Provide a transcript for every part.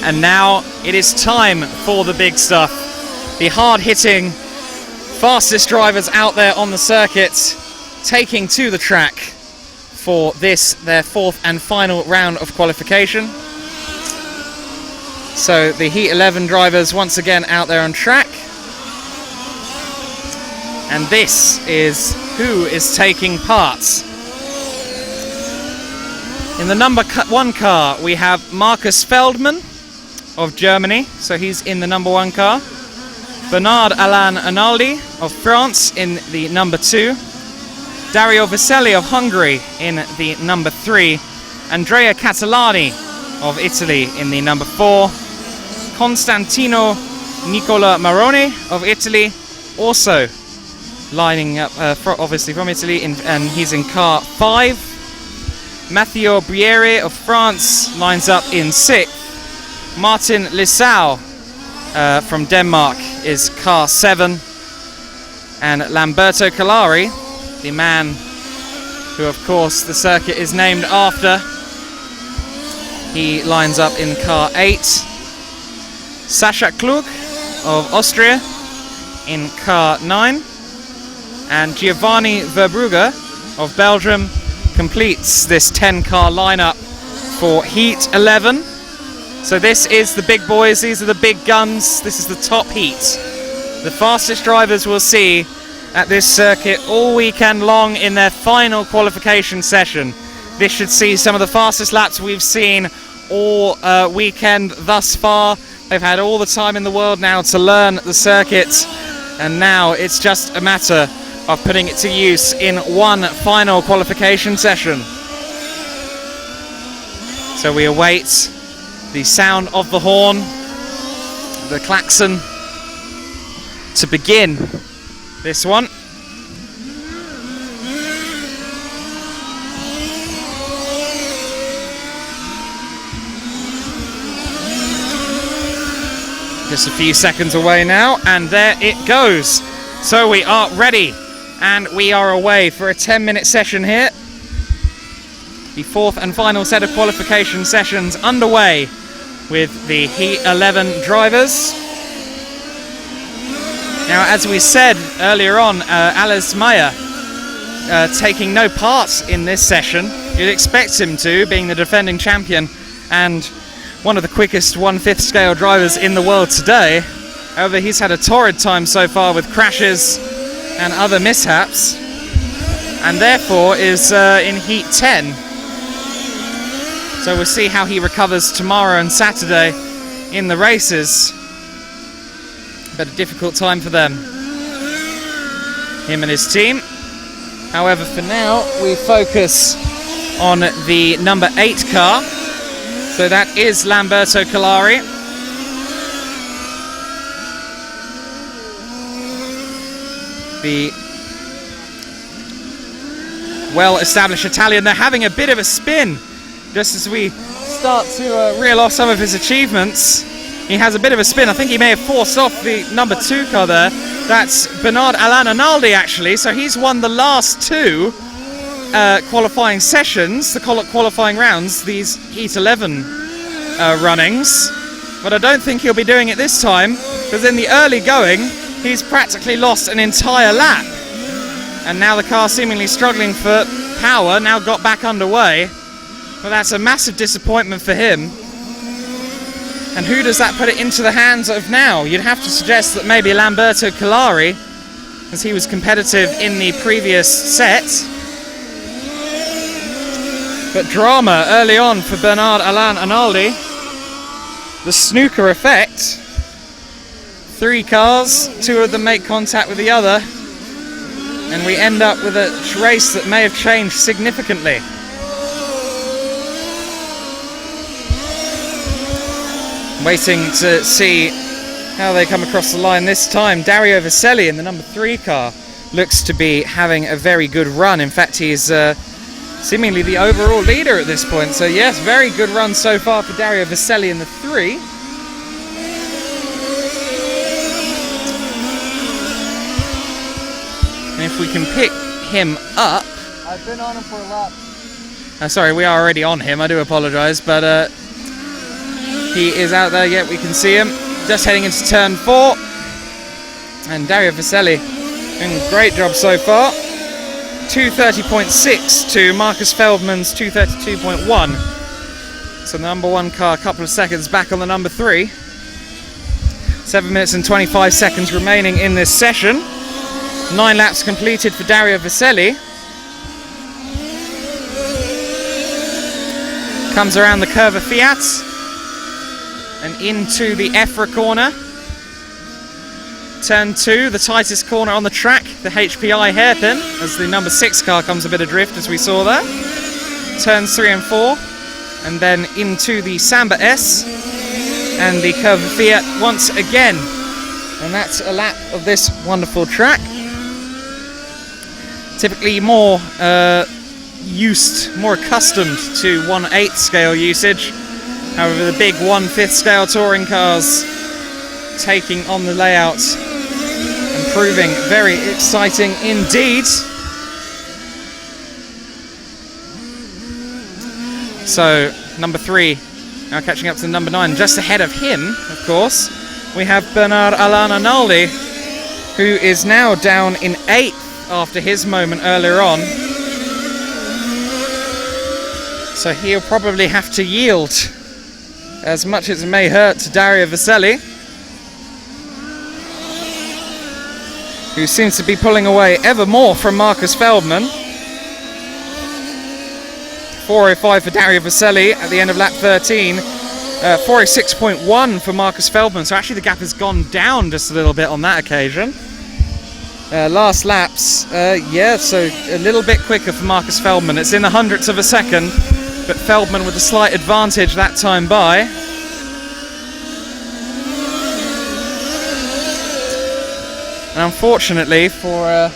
And now it is time for the big stuff. The hard-hitting, fastest drivers out there on the circuit taking to the track for this, their fourth and final round of qualification. So the Heat 11 drivers once again out there on track. And this is who is taking part. In the number 1 car, we have Markus Feldmann of Germany, so he's in the number 1 car. Bernard Alain Arnaldi of France in the number 2. Dario Veseli of Hungary in the number 3. Andrea Catalani of Italy in the number 4. Constantino Nicola Maroni of Italy, also lining up, obviously from Italy, and he's in car 5. Matteo Briere of France lines up in 6th. Martin Lissau from Denmark is car 7. And Lamberto Calari, the man who, of course, the circuit is named after, he lines up in car 8. Sascha Klug of Austria in car 9. And Giovanni Verbrugge of Belgium completes this 10-car lineup for Heat 11. So this is the big boys, these are the big guns, this is the top heat. The fastest drivers we'll see at this circuit all weekend long in their final qualification session. This should see some of the fastest laps we've seen all weekend thus far. They've had all the time in the world now to learn the circuit, and now it's just a matter of putting it to use in one final qualification session. So we await the sound of the horn, the klaxon, to begin this one. Just a few seconds away now, and there it goes. So we are ready. And we are away for a 10-minute session here. The fourth and final set of qualification sessions underway with the Heat 11 drivers. Now, as we said earlier on, Alex Meyer taking no part in this session. You'd expect him to, being the defending champion and one of the quickest 1/5 scale drivers in the world today. However, he's had a torrid time so far with crashes and other mishaps, and therefore is in Heat 10. So we'll see how he recovers tomorrow and Saturday in the races. But a difficult time for them, him and his team. However, for now, we focus on the number 8 car. So that is Lamberto Calari. The well-established Italian. They're having a bit of a spin just as we start to reel off some of his achievements. He has a bit of a spin. I think he may have forced off the number 2 car there. That's Bernard Alain Arnaldi, actually. So he's won the last 2 qualifying sessions, the qualifying rounds, these Heat 11 runnings. But I don't think he'll be doing it this time, because in the early going, he's practically lost an entire lap. And now the car, seemingly struggling for power, now got back underway. But that's a massive disappointment for him. And who does that put it into the hands of now? You'd have to suggest that maybe Lamberto Calari, as he was competitive in the previous set. But drama early on for Bernard Alain Arnaldi. The snooker effect. 3 cars, 2 of them make contact with the other, and we end up with a race that may have changed significantly. Waiting to see how they come across the line this time. Dario Veseli in the number 3 car looks to be having a very good run. In fact, he's seemingly the overall leader at this point. So yes, very good run so far for Dario Veseli in the 3. And if we can pick him up... I've been on him for a lap. Sorry, we are already on him, I do apologise, but He is out there yet, we can see him. Just heading into turn 4. And Dario Vaselli doing a great job so far. 2:30.6 to Marcus Feldman's 2:32.1. So the number 1 car a couple of seconds back on the number 3. 7 minutes and 25 seconds remaining in this session. 9 laps completed for Dario Vaselli. Comes around the curve of Fiat and into the EFRA corner. Turn 2, the tightest corner on the track, the HPI hairpin, as the number 6 car comes a bit adrift, as we saw there. Turns 3 and 4, and then into the Samba S and the curve of Fiat once again. And that's a lap of this wonderful track. Typically more more accustomed to 1/8 scale usage. However, the big 1/5 scale touring cars taking on the layout and proving very exciting indeed. So, number 3 now catching up to number 9. Just ahead of him, of course, we have Bernard Alain Arnaldi, who is now down in 8th after his moment earlier on. So he'll probably have to yield, as much as it may hurt, to Dario Vaselli, who seems to be pulling away ever more from Marcus Feldman. 4:05 for Dario Vaselli at the end of lap 13. 4:06.1 for Marcus Feldman. So actually the gap has gone down just a little bit on that occasion. Last laps, so a little bit quicker for Marcus Feldman. It's in the hundredths of a second, but Feldman with a slight advantage that time by. And unfortunately for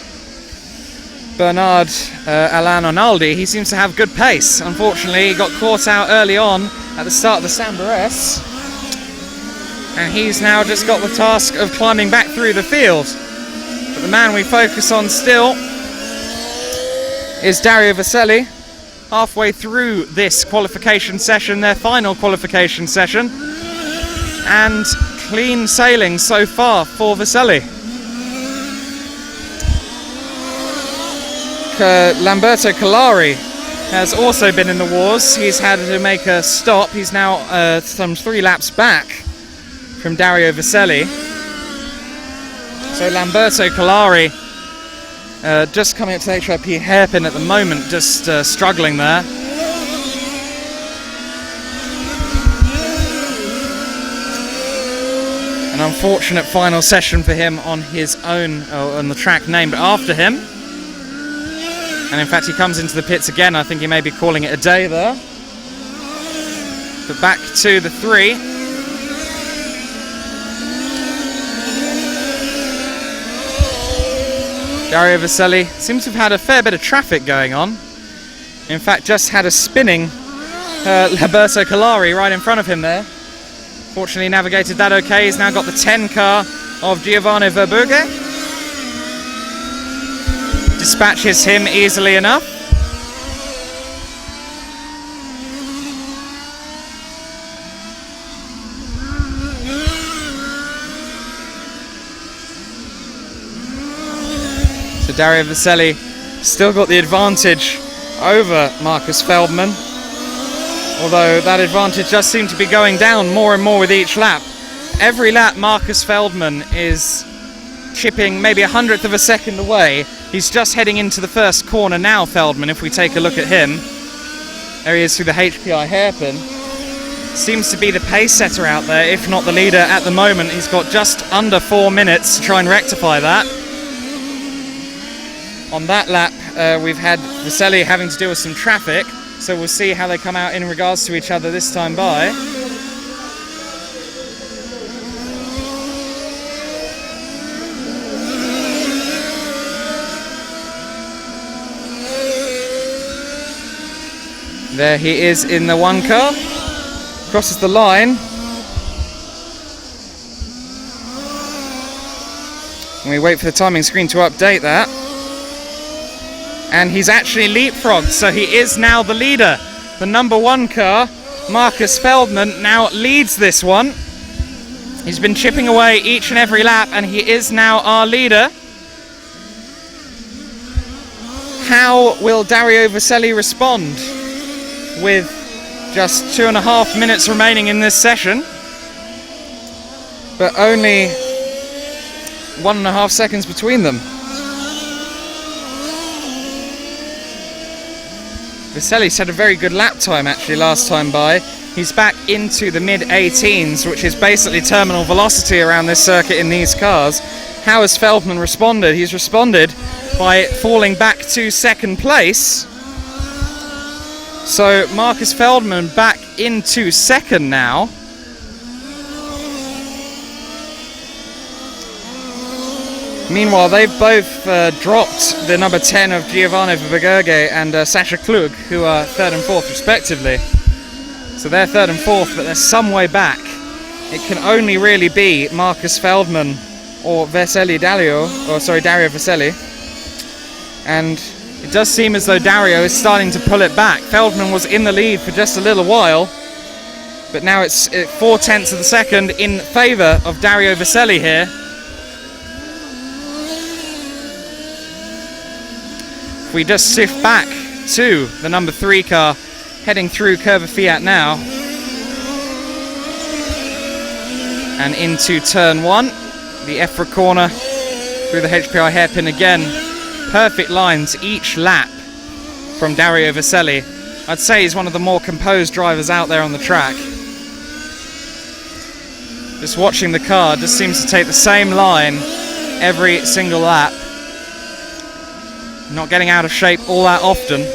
Bernard Alain Arnaldi, he seems to have good pace. Unfortunately, he got caught out early on at the start of the Samba S, and he's now just got the task of climbing back through the field. But the man we focus on still is Dario Vaselli, halfway through this qualification session, their final qualification session, and clean sailing so far for Vaselli. Lamberto Collari has also been in the wars. He's had to make a stop. He's now some 3 laps back from Dario Vaselli. So Lamberto Collari just coming up to the HIP hairpin at the moment, just struggling there. An unfortunate final session for him on his own, on the track named after him. And in fact, he comes into the pits again. I think he may be calling it a day there. But back to the 3. Dario Vaselli seems to have had a fair bit of traffic going on. In fact, just had a spinning Lamberto Collari right in front of him there. Fortunately navigated that okay. He's now got the 10 car of Giovanni Verburger. Dispatches him easily enough. So Dario Vaselli still got the advantage over Marcus Feldman, although that advantage just seemed to be going down more and more with each lap. Every lap Marcus Feldman is chipping maybe 1/100th of a second away. He's just heading into the first corner now, Feldman, if we take a look at him. There he is through the HPI hairpin. Seems to be the pace setter out there, if not the leader at the moment. He's got just under 4 minutes to try and rectify that. On that lap, we've had Vaselli having to deal with some traffic, so we'll see how they come out in regards to each other this time by. There he is in the 1 car, crosses the line. And we wait for the timing screen to update that. And he's actually leapfrogged, so he is now the leader. The number 1 car, Marcus Feldman now leads this one. He's been chipping away each and every lap, and he is now our leader. How will Dario Vaselli respond with just 2.5 minutes remaining in this session, but only 1.5 seconds between them? Vaselli had a very good lap time actually last time by. He's back into the mid-18s, which is basically terminal velocity around this circuit in these cars. How has Feldman responded? He's responded by falling back to second place. So Marcus Feldman back into second now. Meanwhile, they've both dropped the number 10 of Giovanni Vergerge and Sasha Klug, who are third and fourth respectively. So they're third and fourth, but they're some way back. It can only really be Marcus Feldman or Dario Vaselli. And it does seem as though Dario is starting to pull it back. Feldman was in the lead for just a little while, but now it's 0.4 of a second in favour of Dario Vaselli here. If we just shift back to the number 3 car heading through Curva Fiat now and into turn 1, the EFRA corner through the HPI hairpin again. Perfect lines each lap from Dario Vaselli. I'd say he's one of the more composed drivers out there on the track. Just watching the car, just seems to take the same line every single lap. Not getting out of shape all that often.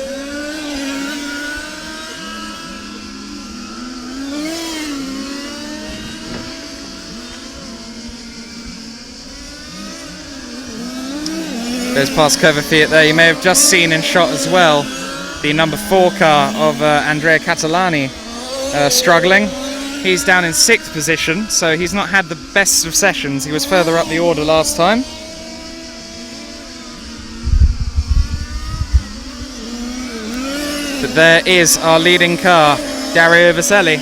Goes past Curva Fiat there. You may have just seen in shot as well the number 4 car of Andrea Catalani struggling. He's down in 6th position, so he's not had the best of sessions. He was further up the order last time. But there is our leading car, Dario Vaselli.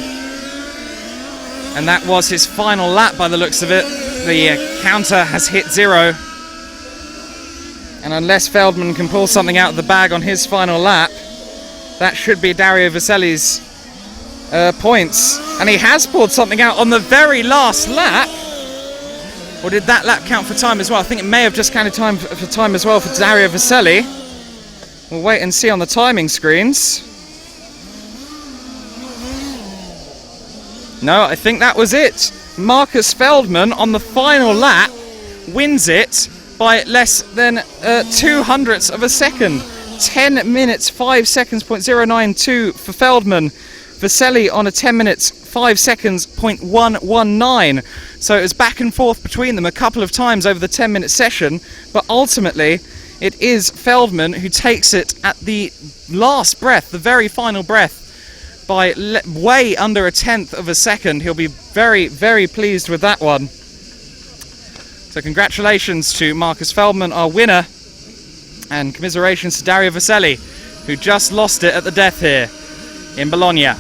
And that was his final lap by the looks of it. The counter has hit 0. And unless Feldman can pull something out of the bag on his final lap, that should be Dario Vaselli's points. And he has pulled something out on the very last lap. Or did that lap count for time as well? I think it may have just counted time for time as well for Dario Vaselli. We'll wait and see on the timing screens. No, I think that was it. Marcus Feldman on the final lap wins it by less than 0.02 of a second. 10 minutes 5 seconds 0.092 for Feldman. Vaselli on a 10 minutes 5 seconds 0.119. So it was back and forth between them a couple of times over the 10-minute session, but ultimately it is Feldman who takes it at the last breath, the very final breath, by way under 1/10 of a second. He'll be very, very pleased with that one. So congratulations to Marcus Feldman, our winner, and commiserations to Dario Vaselli, who just lost it at the death here in Bologna.